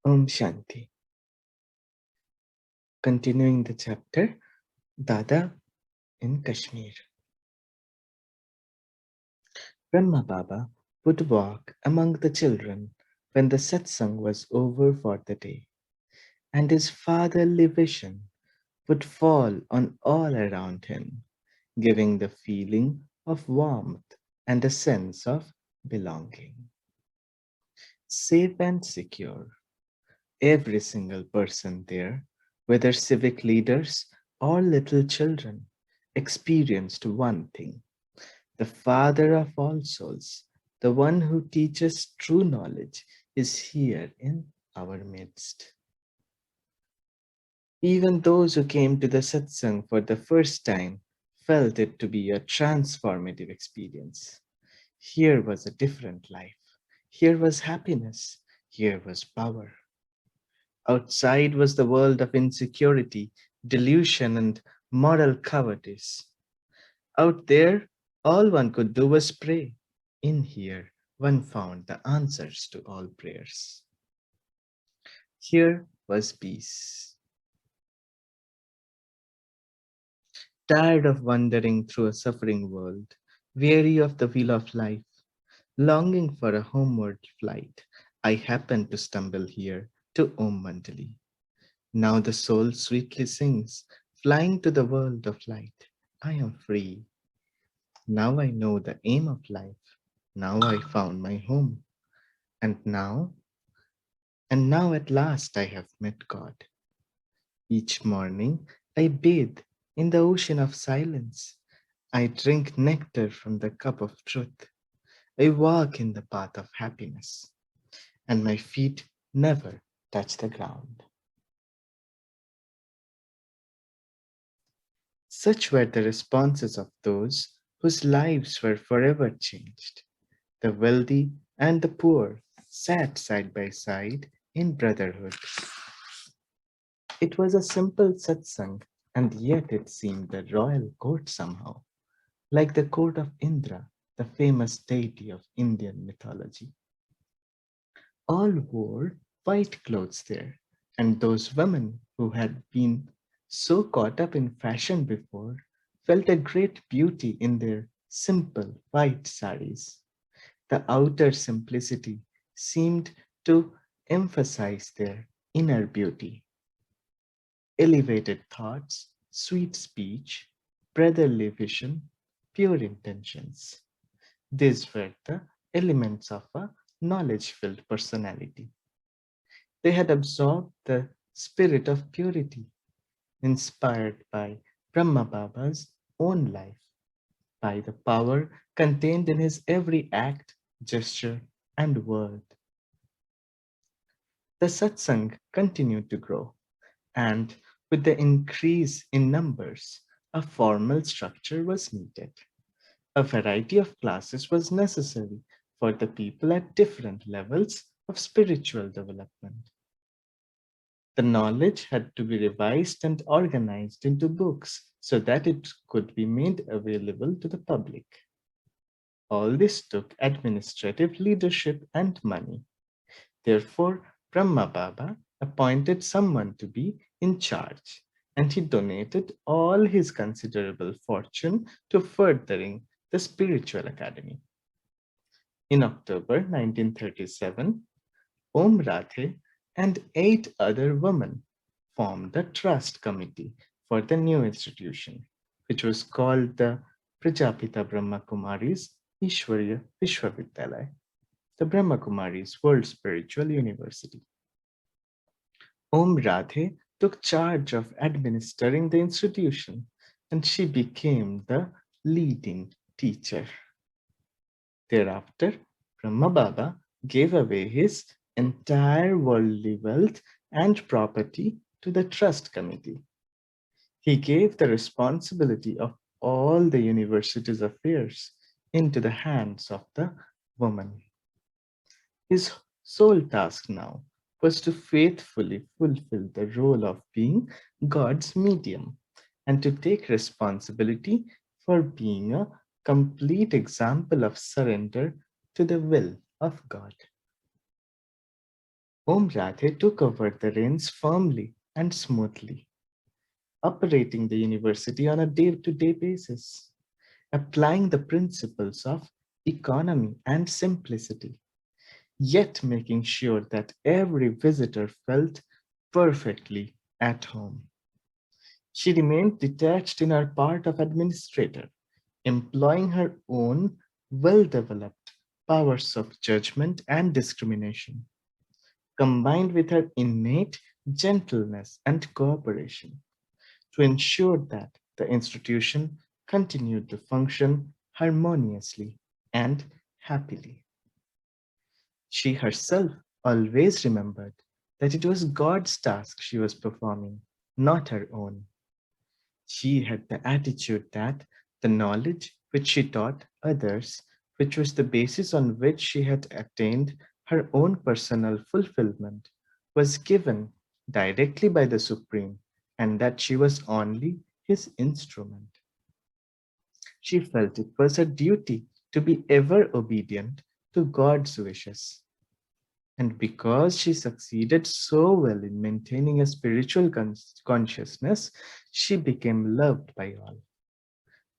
Om Shanti. Continuing the chapter, Dada in Kashmir. Brahma Baba would walk among the children when the satsang was over for the day, and his fatherly vision would fall on all around him, giving the feeling of warmth and a sense of belonging. Safe and secure, every single person there, whether civic leaders or little children, experienced one thing: the Father of all souls, the one who teaches true knowledge, is here in our midst. Even those who came to the satsang for the first time felt it to be a transformative experience. Here was a different life. Here was happiness. Here was power. Outside was the world of insecurity, delusion, and moral cowardice. Out there, all one could do was pray. In here, one found the answers to all prayers. Here was peace. Tired of wandering through a suffering world, weary of the wheel of life, longing for a homeward flight, I happened to stumble here to Om Mandali. Now the soul sweetly sings, flying to the world of light. I am free. Now I know the aim of life. Now I found my home. And now at last I have met God. Each morning I bathe in the ocean of silence. I drink nectar from the cup of truth. I walk in the path of happiness, and my feet never touch the ground. Such were the responses of those whose lives were forever changed. The wealthy and the poor sat side by side in brotherhood. It was a simple satsang, and yet it seemed a royal court somehow, like the court of Indra, the famous deity of Indian mythology. All wore white clothes there, and those women who had been so caught up in fashion before felt a great beauty in their simple white saris. The outer simplicity seemed to emphasize their inner beauty. Elevated thoughts, sweet speech, brotherly vision, pure intentions. These were the elements of a knowledge filled personality. They had absorbed the spirit of purity, inspired by Brahma Baba's own life, by the power contained in his every act, gesture, and word. The satsang continued to grow, and with the increase in numbers, a formal structure was needed. A variety of classes was necessary for the people at different levels of spiritual development. The knowledge had to be revised and organized into books so that it could be made available to the public. All this took administrative leadership and money. Therefore, Brahma Baba appointed someone to be in charge, and he donated all his considerable fortune to furthering the spiritual academy. In October 1937, Om Rathe and 8 other women formed the trust committee for the new institution, which was called the Prajapita Brahma Kumaris Ishwarya Vishwavidyalaya, the Brahma Kumaris World Spiritual University. Om Radhe took charge of administering the institution, and she became the leading teacher. Thereafter, Brahma Baba gave away his entire worldly wealth and property to the trust committee. He gave the responsibility of all the university's affairs into the hands of the woman. His sole task now was to faithfully fulfill the role of being God's medium and to take responsibility for being a complete example of surrender to the will of God. Om Radhe took over the reins firmly and smoothly, operating the university on a day-to-day basis, applying the principles of economy and simplicity, yet making sure that every visitor felt perfectly at home. She remained detached in her part of administrator, employing her own well-developed powers of judgment and discrimination, combined with her innate gentleness and cooperation, to ensure that the institution continued to function harmoniously and happily. She herself always remembered that it was God's task she was performing, not her own. She had the attitude that the knowledge which she taught others, which was the basis on which she had attained her own personal fulfillment, was given directly by the Supreme, and that she was only his instrument. She felt it was her duty to be ever obedient to God's wishes. And because she succeeded so well in maintaining a spiritual consciousness, she became loved by all.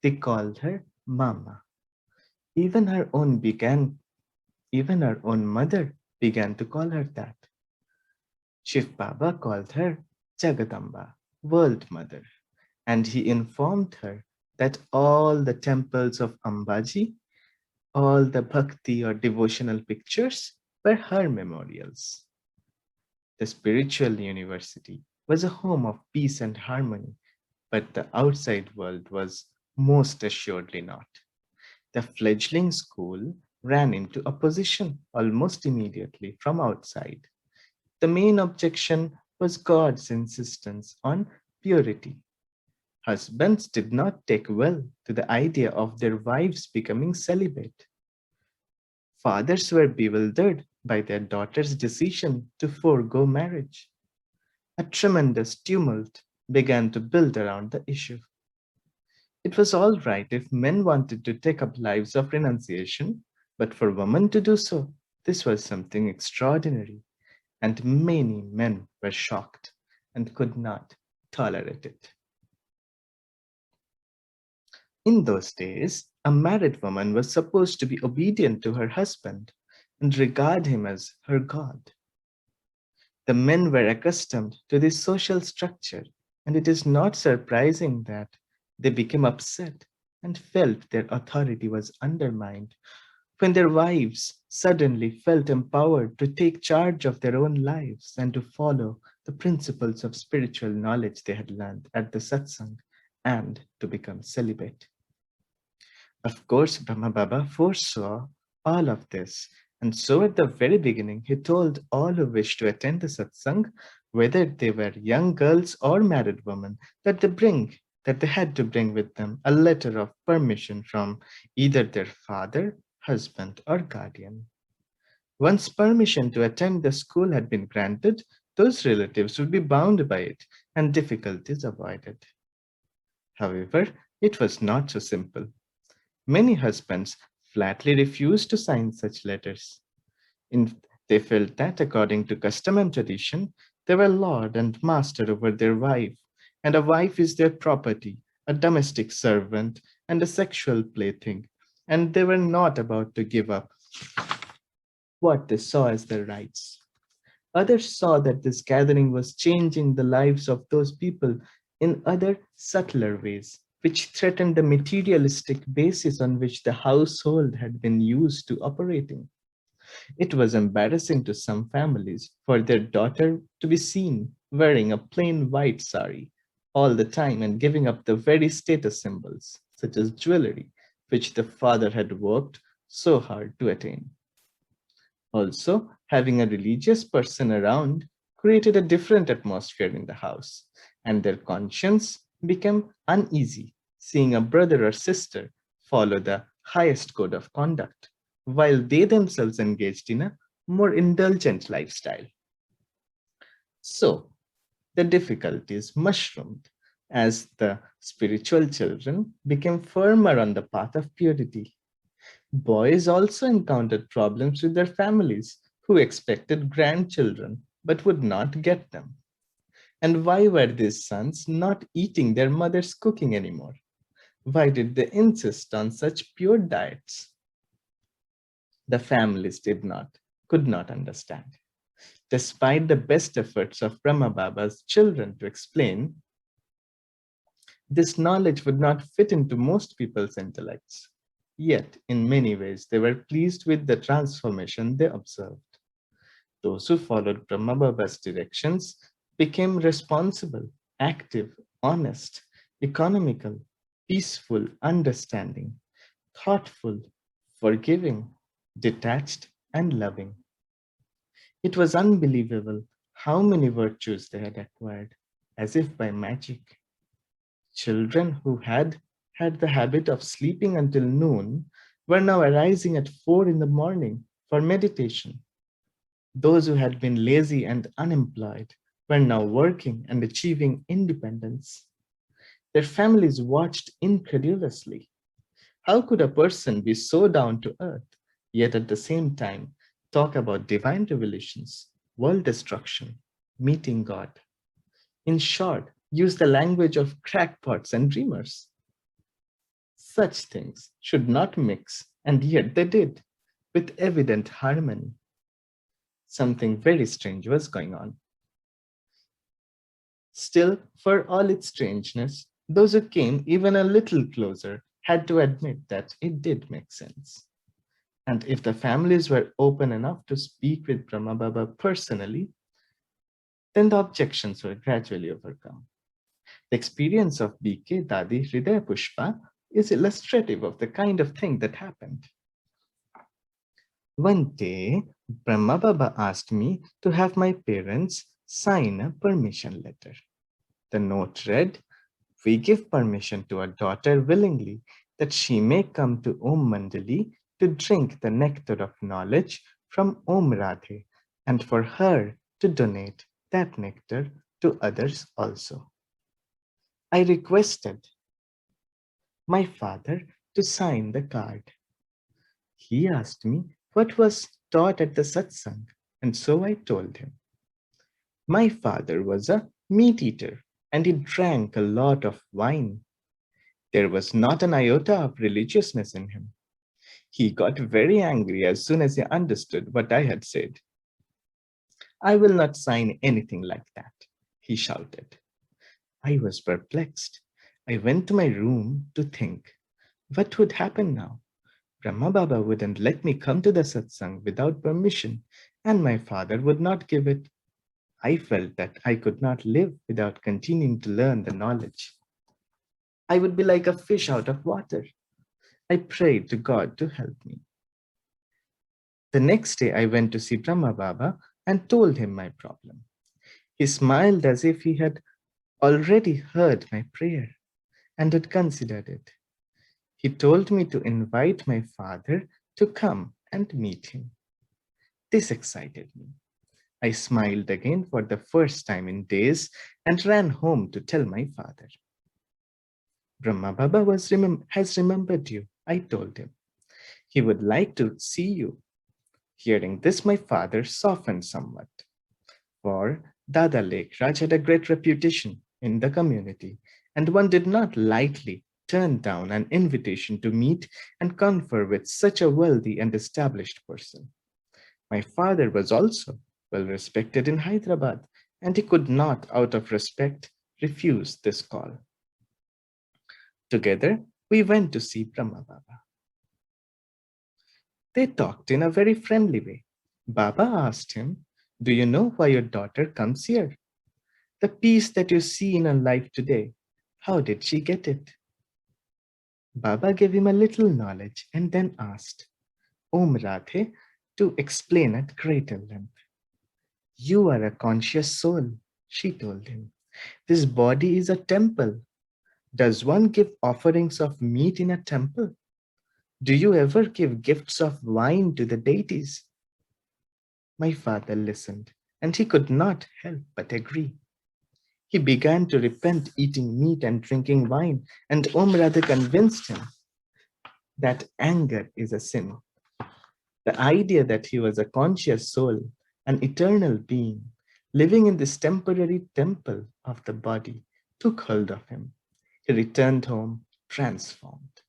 They called her Mama. Even her own began, even her own mother began to call her that. Shiv Baba called her Jagadamba, World Mother, and he informed her that all the temples of Ambaji, all the bhakti or devotional pictures were her memorials. The spiritual university was a home of peace and harmony, but the outside world was most assuredly not. The fledgling school ran into opposition almost immediately from outside. The main objection was God's insistence on purity. Husbands did not take well to the idea of their wives becoming celibate. Fathers were bewildered by their daughter's decision to forego marriage. A tremendous tumult began to build around the issue. It was all right if men wanted to take up lives of renunciation, but for women to do so, this was something extraordinary, and many men were shocked and could not tolerate it. In those days, a married woman was supposed to be obedient to her husband and regard him as her God. The men were accustomed to this social structure, and it is not surprising that they became upset and felt their authority was undermined when their wives suddenly felt empowered to take charge of their own lives and to follow the principles of spiritual knowledge they had learned at the satsang and to become celibate. Of course, Brahma Baba foresaw all of this, and so at the very beginning, he told all who wished to attend the satsang, whether they were young girls or married women, that they had to bring with them a letter of permission from either their father, husband, or guardian. Once permission to attend the school had been granted, those relatives would be bound by it and difficulties avoided. However, it was not so simple. Many husbands flatly refused to sign such letters. In, they felt that, according to custom and tradition, they were lord and master over their wife, and a wife is their property, a domestic servant, and a sexual plaything, and they were not about to give up what they saw as their rights. Others saw that this gathering was changing the lives of those people in other subtler ways, which threatened the materialistic basis on which the household had been used to operating. It was embarrassing to some families for their daughter to be seen wearing a plain white sari all the time and giving up the very status symbols, such as jewelry, which the father had worked so hard to attain. Also, having a religious person around created a different atmosphere in the house, and their conscience became uneasy seeing a brother or sister follow the highest code of conduct, while they themselves engaged in a more indulgent lifestyle. So, the difficulties mushroomed as the spiritual children became firmer on the path of purity. Boys also encountered problems with their families who expected grandchildren but would not get them? And why were these sons not eating their mother's cooking anymore? Why did they insist on such pure diets? The families could not understand. Despite the best efforts of Brahma Baba's children to explain, this knowledge would not fit into most people's intellects. Yet, in many ways, they were pleased with the transformation they observed. Those who followed Brahma Baba's directions became responsible, active, honest, economical, peaceful, understanding, thoughtful, forgiving, detached, and loving. It was unbelievable how many virtues they had acquired, as if by magic. Children who had the habit of sleeping until noon were now arising at 4 in the morning for meditation. Those who had been lazy and unemployed were now working and achieving independence. Their families watched incredulously. How could a person be so down to earth, yet at the same time talk about divine revelations, world destruction, meeting God? In short, use the language of crackpots and dreamers. Such things should not mix, and yet they did, with evident harmony. Something very strange was going on. Still, for all its strangeness, those who came even a little closer had to admit that it did make sense. And if the families were open enough to speak with Brahma Baba personally, then the objections were gradually overcome. The experience of BK Dadi Hridaya Pushpa is illustrative of the kind of thing that happened. One day, Brahma Baba asked me to have my parents sign a permission letter. The note read, "We give permission to our daughter willingly that she may come to Om Mandali to drink the nectar of knowledge from Om Radhe, and for her to donate that nectar to others also." I requested my father to sign the card. He asked me what was taught at the satsang, and so I told him. My father was a meat eater and he drank a lot of wine. There was not an iota of religiousness in him. He got very angry as soon as he understood what I had said. "I will not sign anything like that," he shouted. I was perplexed. I went to my room to think, what would happen now? Brahma Baba wouldn't let me come to the satsang without permission, and my father would not give it. I felt that I could not live without continuing to learn the knowledge. I would be like a fish out of water. I prayed to God to help me. The next day, I went to see Brahma Baba and told him my problem. He smiled as if he had already heard my prayer and had considered it. He told me to invite my father to come and meet him. This excited me. I smiled again for the first time in days and ran home to tell my father. Brahma Baba has remembered you, I told him. He would like to see you. Hearing this, my father softened somewhat. For Dada Lake Raj had a great reputation in the community, and one did not lightly turn down an invitation to meet and confer with such a wealthy and established person. My father was also well respected in Hyderabad, and he could not, out of respect, refuse this call. Together, we went to see Brahma Baba. They talked in a very friendly way. Baba asked him, "Do you know why your daughter comes here? The peace that you see in her life today, how did she get it?" Baba gave him a little knowledge and then asked Om Radhe to explain at greater length. "You are a conscious soul," she told him. "This body is a temple. Does one give offerings of meat in a temple? Do you ever give gifts of wine to the deities?" My father listened, and he could not help but agree. He began to repent eating meat and drinking wine, and Om Radha convinced him that anger is a sin. The idea that he was a conscious soul, an eternal being, living in this temporary temple of the body, took hold of him. He returned home transformed.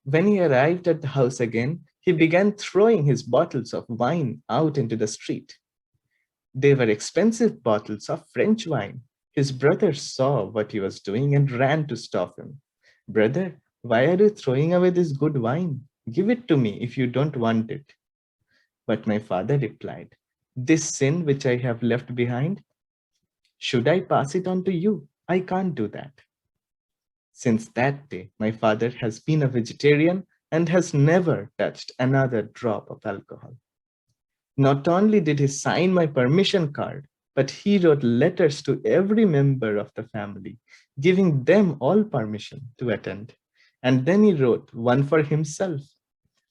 When he arrived at the house again, he began throwing his bottles of wine out into the street. They were expensive bottles of French wine. His brother saw what he was doing and ran to stop him. Brother, why are you throwing away this good wine? Give it to me if you don't want it. But my father replied, this sin which I have left behind, should I pass it on to you? I can't do that. Since that day, my father has been a vegetarian and has never touched another drop of alcohol. Not only did he sign my permission card, but he wrote letters to every member of the family, giving them all permission to attend. And then he wrote one for himself.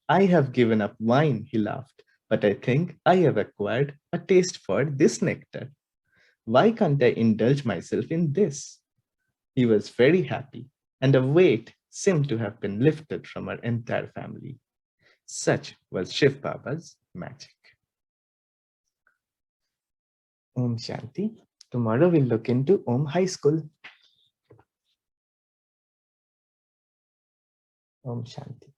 I have given up wine, he laughed, but I think I have acquired a taste for this nectar. Why can't I indulge myself in this? He was very happy, and a weight seemed to have been lifted from our entire family. Such was Shiv Baba's magic. Om Shanti. Tomorrow we'll look into Om High School. Om Shanti.